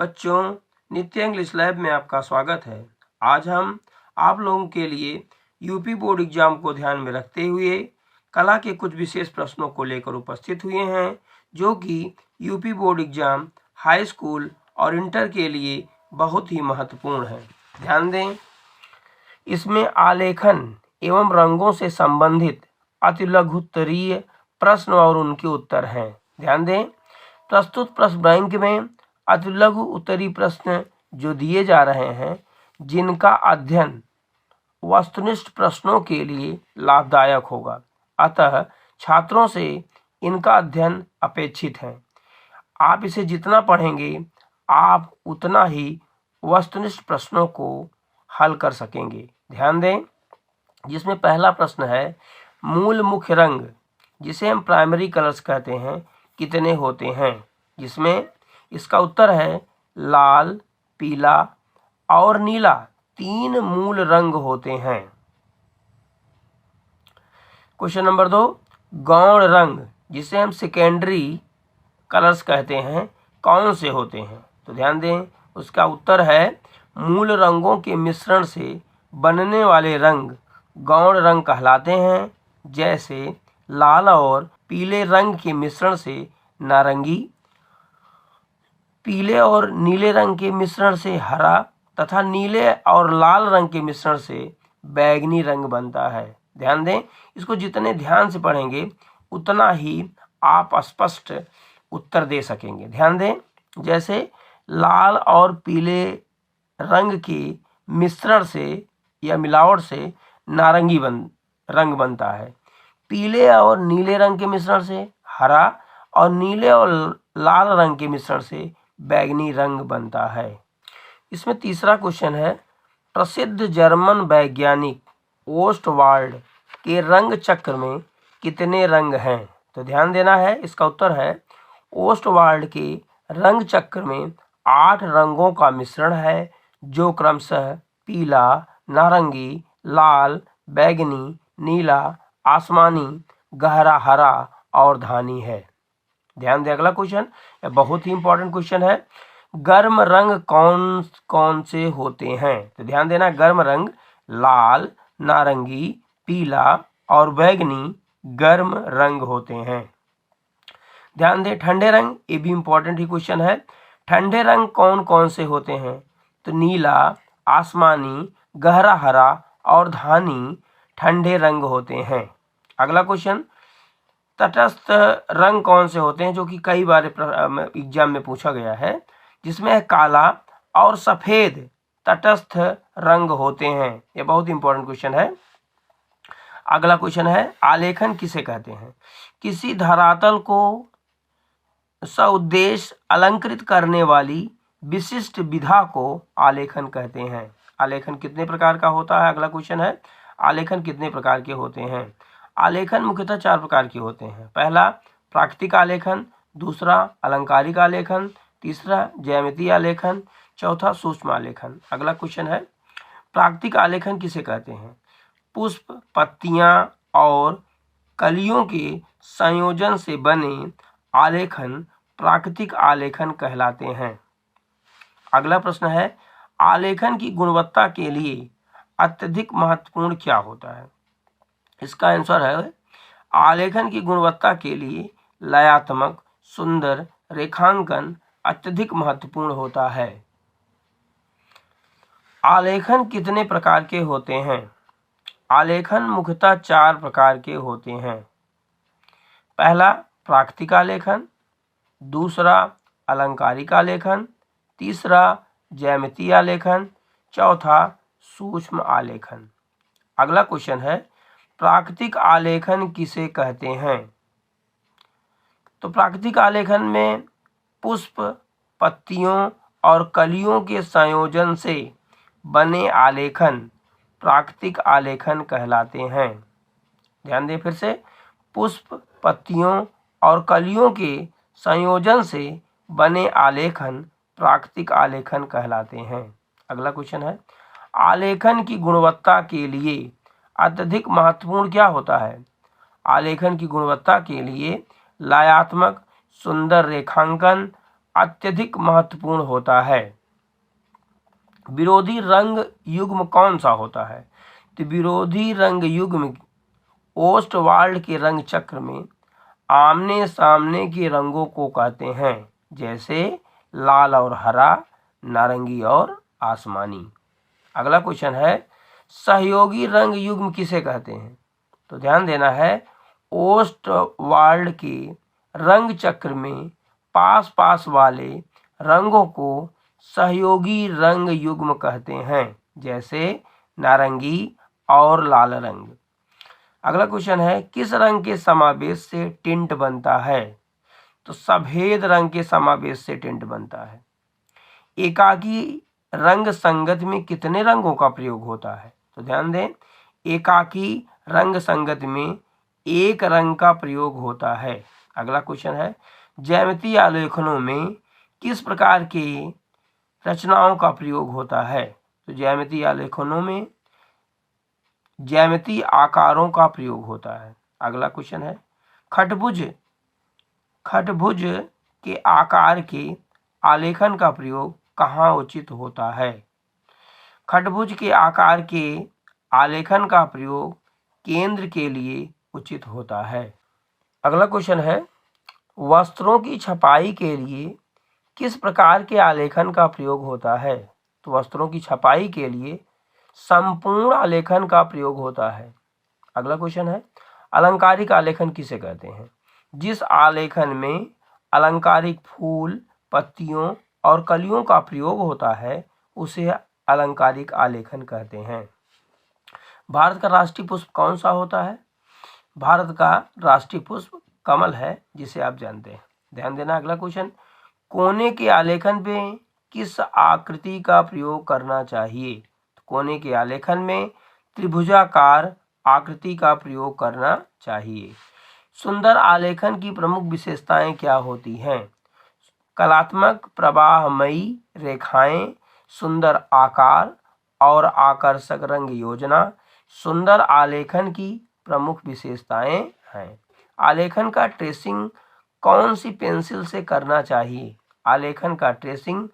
बच्चों, नित्य English lab में आपका स्वागत है। आज हम आप लोगों के लिए यूपी बोर्ड एग्जाम को ध्यान में रखते हुए कला के कुछ विशेष प्रश्नों को लेकर उपस्थित हुए हैं, जो कि UP board exam high school और इंटर के लिए बहुत ही महत्वपूर्ण है। ध्यान दें, इसमें आलेखन एवं रंगों से संबंधित अति लघुत्तरीय प्रश्न और उनके उत्तर हैं। ध्यान दें, प्रस्तुत प्रश्न बैंक में अति लघु उत्तरीय प्रश्न जो दिए जा रहे हैं, जिनका अध्ययन वस्तुनिष्ठ प्रश्नों के लिए लाभदायक होगा, अतः छात्रों से इनका अध्ययन अपेक्षित है। आप इसे जितना पढ़ेंगे, आप उतना ही वस्तुनिष्ठ प्रश्नों को हल कर सकेंगे। ध्यान दें, जिसमें पहला प्रश्न है, मूल मुख्य रंग जिसे हम प्राइमरी कलर्स कहते हैं कितने होते हैं, जिसमें इसका उत्तर है लाल, पीला और नीला 3 मूल रंग होते हैं। क्वेश्चन नंबर 2, गौण रंग जिसे हम सेकेंडरी कलर्स कहते हैं कौन से होते हैं? तो ध्यान दें, उसका उत्तर है मूल रंगों के मिश्रण से बनने वाले रंग गौण रंग कहलाते हैं, जैसे लाल और पीले रंग के मिश्रण से नारंगी, पीले और नीले रंग के मिश्रण से हरा तथा नीले और लाल रंग के मिश्रण से बैंगनी रंग बनता है। ध्यान दें, इसको जितने ध्यान से पढ़ेंगे उतना ही आप स्पष्ट उत्तर दे सकेंगे। ध्यान दें, जैसे लाल और पीले रंग के मिश्रण से या मिलावट से नारंगी रंग बनता है, पीले और नीले रंग के मिश्रण से हरा और नीले और लाल रंग के मिश्रण से बैंगनी रंग बनता है। इसमें तीसरा क्वेश्चन है, प्रसिद्ध जर्मन वैज्ञानिक ओस्टवाल्ड के रंग चक्र में कितने रंग हैं? तो ध्यान देना है, इसका उत्तर है ओस्टवाल्ड के रंग चक्र में 8 रंगों का मिश्रण है, जो क्रमशः पीला, नारंगी, लाल, बैंगनी, नीला, आसमानी, गहरा हरा और धानी है। ध्यान दें, अगला क्वेश्चन बहुत ही इंपॉर्टेंट क्वेश्चन है, गर्म रंग कौन कौन से होते हैं? तो ध्यान देना, गर्म रंग लाल, नारंगी, पीला और बैंगनी गर्म रंग होते हैं। ध्यान दें, ठंडे रंग, ये भी इंपॉर्टेंट ही क्वेश्चन है, ठंडे रंग कौन कौन से होते हैं? तो नीला, आसमानी, गहरा हरा और धानी ठंडे रंग होते हैं। अगला क्वेश्चन, तटस्थ रंग कौन से होते हैं, जो कि कई बार एग्जाम में पूछा गया है, जिसमें काला और सफेद तटस्थ रंग होते हैं। ये बहुत इंपॉर्टेंट क्वेश्चन है। अगला क्वेश्चन है, आलेखन किसे कहते हैं? किसी धरातल को सउद्देश्य अलंकृत करने वाली विशिष्ट विधा को आलेखन कहते हैं। आलेखन कितने प्रकार का होता है? अगला क्वेश्चन है, आलेखन कितने प्रकार के होते हैं? आलेखन मुख्यतः 4 प्रकार के होते हैं। पहला प्राकृतिक आलेखन, दूसरा अलंकारिक आलेखन, तीसरा ज्यामितीय आलेखन, चौथा सूक्ष्म आलेखन। अगला क्वेश्चन है, प्राकृतिक आलेखन किसे कहते हैं? पुष्प, पत्तियां और कलियों के संयोजन से बने आलेखन प्राकृतिक आलेखन कहलाते हैं। अगला प्रश्न है, आलेखन की गुणवत्ता के लिए अत्यधिक महत्वपूर्ण क्या होता है? इसका आंसर है, आलेखन की गुणवत्ता के लिए लयात्मक, सुंदर रेखांकन अत्यधिक महत्वपूर्ण होता है। आलेखन कितने प्रकार के होते हैं? आलेखन मुख्यतः 4 प्रकार के होते हैं। पहला प्राकृतिक आलेखन, दूसरा अलंकारिक आलेखन, तीसरा ज्यामितीय आलेखन, चौथा सूक्ष्म आलेखन। अगला क्वेश्चन है, प्राकृतिक आलेखन किसे कहते हैं? तो प्राकृतिक आलेखन में पुष्प, पत्तियों और कलियों के संयोजन से बने आलेखन प्राकृतिक आलेखन कहलाते हैं। ध्यान दें फिर से, पुष्प, पत्तियों और कलियों के संयोजन से बने आलेखन प्राकृतिक आलेखन कहलाते हैं। अगला क्वेश्चन है, आलेखन की गुणवत्ता के लिए अत्यधिक महत्वपूर्ण क्या होता है? आलेखन की गुणवत्ता के लिए लयात्मक, सुंदर रेखांकन अत्यधिक महत्वपूर्ण होता है। विरोधी रंग युग्म कौन सा होता है? तो विरोधी रंग युग्म ओस्टवाल्ड के रंग चक्र में आमने सामने के रंगों को कहते हैं, जैसे लाल और हरा, नारंगी और आसमानी। अगला क्वेश्चन है, सहयोगी रंग युग्म किसे कहते हैं? तो ध्यान देना है, ओस्टवाल्ड के रंग चक्र में पास पास वाले रंगों को सहयोगी रंग युग्म कहते हैं, जैसे नारंगी और लाल रंग। अगला क्वेश्चन है, किस रंग के समावेश से टिंट बनता है? तो सफेद रंग के समावेश से टिंट बनता है। एकाकी रंग संगत में कितने रंगों का प्रयोग होता है? तो ध्यान दें, एकाकी रंग संगत में एक रंग का प्रयोग होता है। अगला क्वेश्चन है, ज्यामितीय आलेखनों में किस प्रकार के रचनाओं का प्रयोग होता है? तो ज्यामितीय आलेखनों में ज्यामितीय आकारों का प्रयोग होता है। अगला क्वेश्चन है, खटभुज के आकार के आलेखन का प्रयोग कहाँ उचित होता है? खटभुज के आकार के आलेखन का प्रयोग केंद्र के लिए उचित होता है। अगला क्वेश्चन है, वस्त्रों की छपाई के लिए किस प्रकार के आलेखन का प्रयोग होता है? तो वस्त्रों की छपाई के लिए संपूर्ण आलेखन का प्रयोग होता है। अगला क्वेश्चन है, अलंकारिक आलेखन किसे कहते हैं? जिस आलेखन में अलंकारिक फूल, पत्तियों और कलियों का प्रयोग होता है उसे अलंकारिक आलेखन कहते हैं। भारत का राष्ट्रीय पुष्प कौन सा होता है? भारत का राष्ट्रीय पुष्प कमल है, जिसे आप जानते हैं। ध्यान देना। अगला क्वेश्चन, कोने के आलेखन में किस आकृति का प्रयोग करना चाहिए? तो कोने के आलेखन में त्रिभुजाकार आकृति का प्रयोग करना चाहिए। सुंदर आलेखन की प्रमुख विशेषताएं क्या होती हैं? कलात्मक प्रवाहमयी रेखाएं, सुंदर आकार और आकर्षक रंग योजना सुंदर आलेखन की प्रमुख विशेषताएं हैं। आलेखन का ट्रेसिंग कौन सी पेंसिल से करना चाहिए? आलेखन का ट्रेसिंग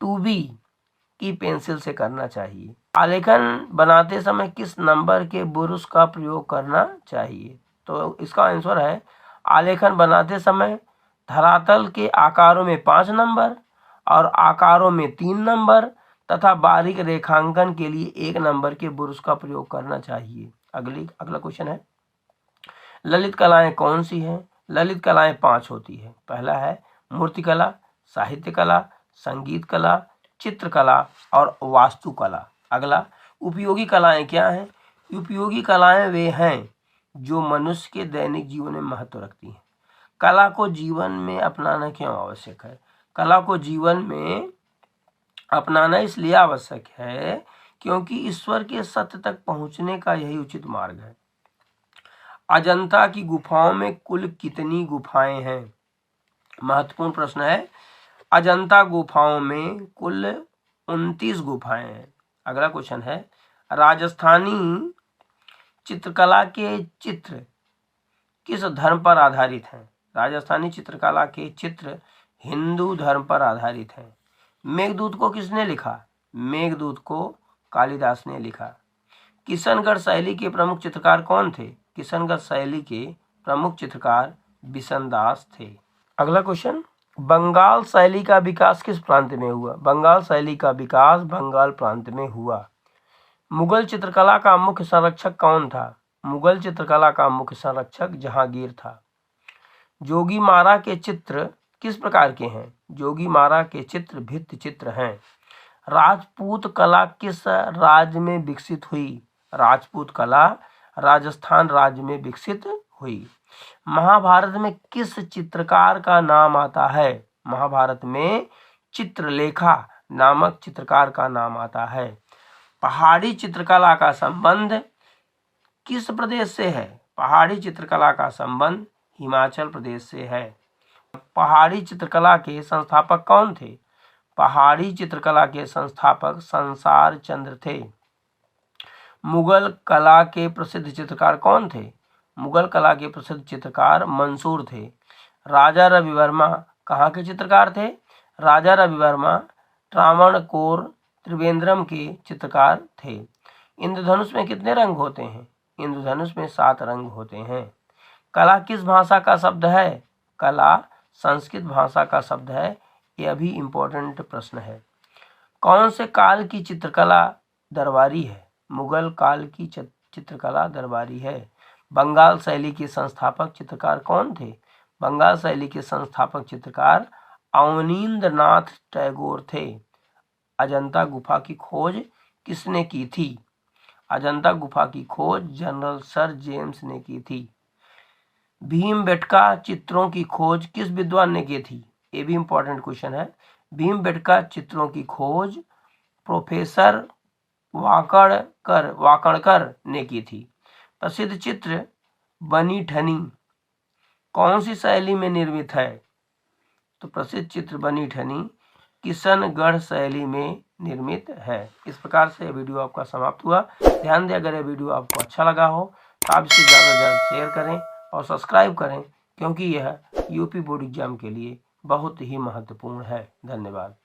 2B की पेंसिल से करना चाहिए। आलेखन बनाते समय किस नंबर के ब्रश का प्रयोग करना चाहिए? तो इसका आंसर है, आलेखन बनाते समय धरातल के आकारों में 5 नंबर और आकारों में 3 नंबर तथा बारीक रेखांकन के लिए 1 नंबर के ब्रश का प्रयोग करना चाहिए। अगला क्वेश्चन है, ललित कलाएं कौन सी हैं? ललित कलाएं 5 होती है। पहला है मूर्तिकला, साहित्य कला, संगीत कला, चित्रकला और वास्तुकला। अगला, उपयोगी कलाएं क्या हैं? उपयोगी कलाएं वे हैं जो मनुष्य के दैनिक जीवन में महत्व रखती हैं। कला को जीवन में अपनाना क्यों आवश्यक है? कला को जीवन में अपनाना इसलिए आवश्यक है क्योंकि ईश्वर के सत्य तक पहुंचने का यही उचित मार्ग है। अजंता की गुफाओं में कुल कितनी गुफाएं हैं? महत्वपूर्ण प्रश्न है। अजंता गुफाओं में कुल 29 गुफाएं हैं। अगला क्वेश्चन है, राजस्थानी चित्रकला के चित्र किस धर्म पर आधारित हैं? राजस्थानी चित्रकला के चित्र हिंदू धर्म पर आधारित हैं। मेघदूत को किसने लिखा? मेघदूत को कालिदास ने लिखा। किशनगढ़ शैली के प्रमुख चित्रकार कौन थे? किशनगढ़ शैली के प्रमुख चित्रकार बिशनदास थे। अगला क्वेश्चन, बंगाल शैली का विकास किस प्रांत में हुआ? बंगाल शैली का विकास बंगाल प्रांत में हुआ। मुगल चित्रकला का मुख्य संरक्षक कौन था? मुगल चित्रकला का मुख्य संरक्षक जहांगीर था। जोगीमारा के चित्र किस प्रकार के हैं? जोगीमारा के चित्र भित्ति चित्र हैं। राजपूत कला किस राज्य में विकसित हुई? राजपूत कला राजस्थान राज्य में विकसित हुई। महाभारत में किस चित्रकार का नाम आता है? महाभारत में चित्रलेखा नामक चित्रकार का नाम आता है। पहाड़ी चित्रकला का संबंध किस प्रदेश से है? पहाड़ी चित्रकला का संबंध हिमाचल प्रदेश से है। पहाड़ी चित्रकला के संस्थापक कौन थे? पहाड़ी चित्रकला के संस्थापक संसार चंद्र थे। मुगल कला के प्रसिद्ध चित्रकार कौन थे? मुगल कला के प्रसिद्ध चित्रकार मंसूर थे। राजा रवि वर्मा कहाँ के चित्रकार थे? राजा रवि वर्मा त्रावणकोर त्रिवेंद्रम के चित्रकार थे। इंद्रधनुष में कितने रंग होते हैं? इंद्रधनुष में 7 रंग होते हैं। कला किस भाषा का शब्द है? कला संस्कृत भाषा का शब्द है। यह भी इम्पोर्टेंट प्रश्न है। कौन से काल की चित्रकला दरबारी है? मुगल काल की चित्रकला दरबारी है। बंगाल शैली के संस्थापक चित्रकार कौन थे? बंगाल शैली के संस्थापक चित्रकार अवनींद्रनाथ टैगोर थे। अजंता गुफा की खोज किसने की थी? अजंता गुफा की खोज जनरल सर जेम्स ने की थी। भीमबेटका चित्रों की खोज किस विद्वान ने की थी? ये भी इंपॉर्टेंट क्वेश्चन है। भीमबेटका चित्रों की खोज प्रोफेसर वाकणकर ने की थी। प्रसिद्ध चित्र बनी ठनी कौन सी शैली में निर्मित है? तो प्रसिद्ध चित्र बनी ठनी किशनगढ़ शैली में निर्मित है। इस प्रकार से वीडियो आपका समाप्त हुआ। ध्यान दें, अगर यह वीडियो आपको अच्छा लगा हो तो आप इसे ज़्यादा से ज़्यादा शेयर करें और सब्सक्राइब करें, क्योंकि यह यूपी बोर्ड एग्जाम के लिए बहुत ही महत्वपूर्ण है। धन्यवाद।